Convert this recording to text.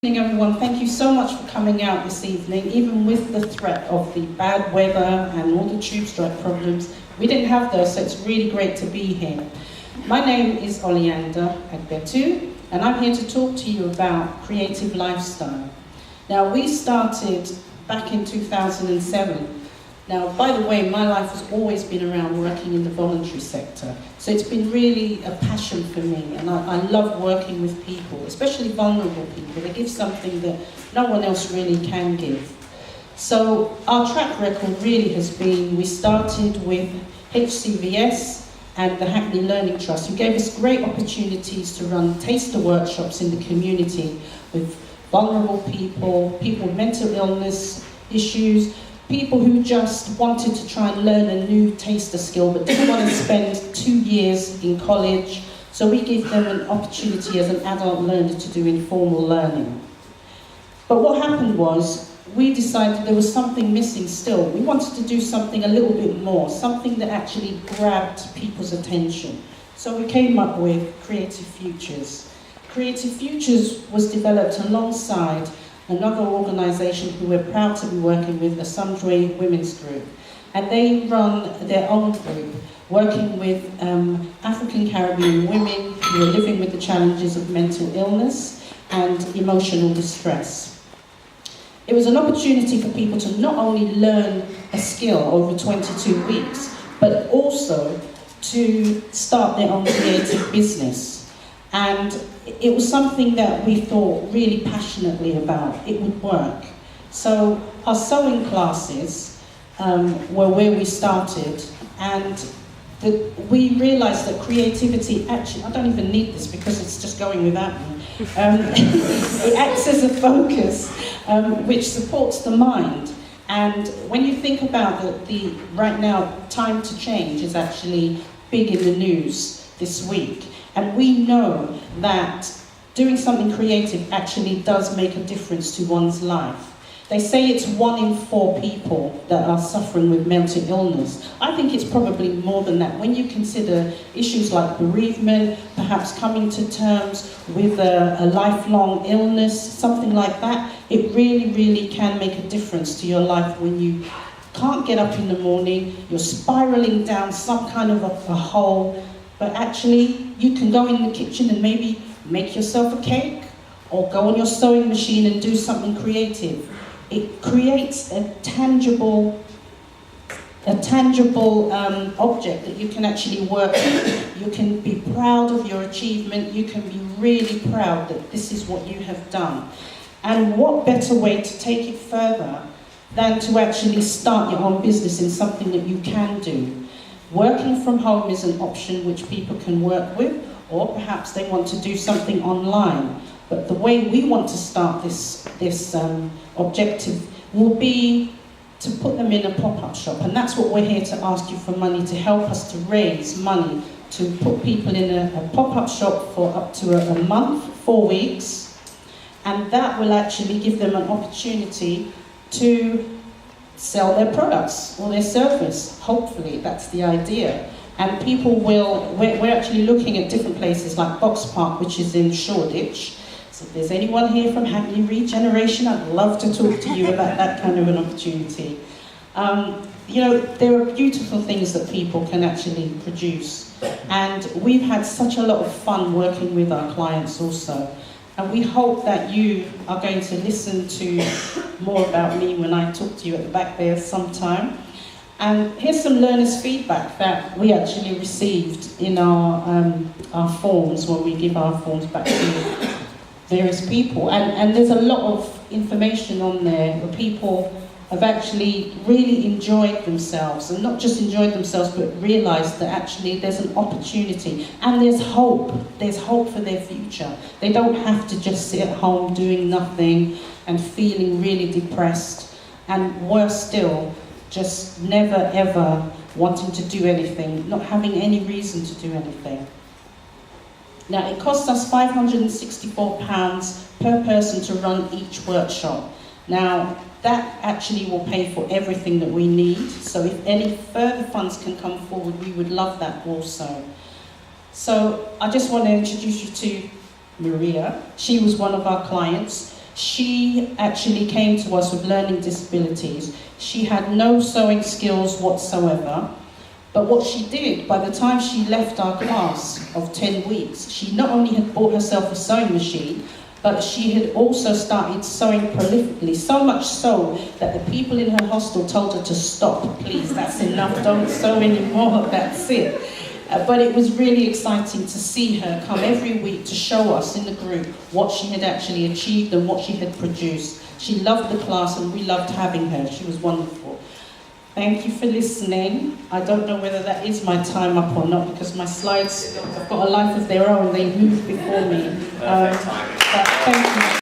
Good evening, everyone. Thank you so much for coming out this evening. Even with the threat of the bad weather and all the tube strike problems, we didn't have those, so it's really great to be here. My name is Oleander Agbetu, and I'm here to talk to you about creative lifestyle. Now, we started back in 2007. Now, by the way, my life has always been around working in the voluntary sector. So it's been really a passion for me, and I love working with people, especially vulnerable people. They give something that no one else really can give. So our track record really has been, we started with HCVS and the Hackney Learning Trust, who gave us great opportunities to run taster workshops in the community with vulnerable people, people with mental illness issues, people who just wanted to try and learn a new taster skill but didn't want to spend 2 years in college. So we give them an opportunity as an adult learner to do informal learning. But what happened was, we decided there was something missing still. We wanted to do something a little bit more, something that actually grabbed people's attention. So we came up with Creative Futures. Creative Futures was developed alongside another organisation who we're proud to be working with, the Sundray Women's Group. And they run their own group, working with African Caribbean women who are living with the challenges of mental illness and emotional distress. It was an opportunity for people to not only learn a skill over 22 weeks, but also to start their own creative business. And it was something that we thought really passionately about. It would work. So our sewing classes were where we started, and we realized that creativity actually, I don't even need this because it's just going without me. It acts as a focus which supports the mind. And when you think about the right now, time to change is actually big in the news this week. And we know that doing something creative actually does make a difference to one's life. They say it's 1 in 4 people that are suffering with mental illness. I think it's probably more than that. When you consider issues like bereavement, perhaps coming to terms with a lifelong illness, something like that, it really, really can make a difference to your life when you can't get up in the morning, you're spiraling down some kind of a hole, but actually you can go in the kitchen and maybe make yourself a cake or go on your sewing machine and do something creative. It creates a tangible object that you can actually work with. You can be proud of your achievement. You can be really proud that this is what you have done. And what better way to take it further than to actually start your own business in something that you can do. Working from home is an option which people can work with, or perhaps they want to do something online. But the way we want to start this objective will be to put them in a pop-up shop. And that's what we're here to ask you for money, to help us to raise money, to put people in a pop-up shop for up to a month, 4 weeks. And that will actually give them an opportunity to sell their products or their service. Hopefully, that's the idea. And people will, we're actually looking at different places like Box Park, which is in Shoreditch. So if there's anyone here from Hackney Regeneration, I'd love to talk to you about that kind of an opportunity. You know, there are beautiful things that people can actually produce. And we've had such a lot of fun working with our clients also. And we hope that you are going to listen to more about me when I talk to you at the back there sometime. And here's some learners' feedback that we actually received in our forms when we give our forms back to various people. And there's a lot of information on there where people have actually really enjoyed themselves, and not just enjoyed themselves, but realised that actually there's an opportunity and there's hope for their future. They don't have to just sit at home doing nothing and feeling really depressed, and worse still, just never ever wanting to do anything, not having any reason to do anything. Now, it costs us £564 per person to run each workshop. Now, that actually will pay for everything that we need. So if any further funds can come forward, we would love that also. So I just want to introduce you to Maria. She was one of our clients. She actually came to us with learning disabilities. She had no sewing skills whatsoever. But what she did, by the time she left our class of 10 weeks, she not only had bought herself a sewing machine, but she had also started sewing prolifically, so much so that the people in her hostel told her to stop. Please, that's enough, don't sew anymore, that's it. But it was really exciting to see her come every week to show us in the group what she had actually achieved and what she had produced. She loved the class and we loved having her. She was wonderful. Thank you for listening. I don't know whether that is my time up or not because my slides have got a life of their own. They move before me. But thank you.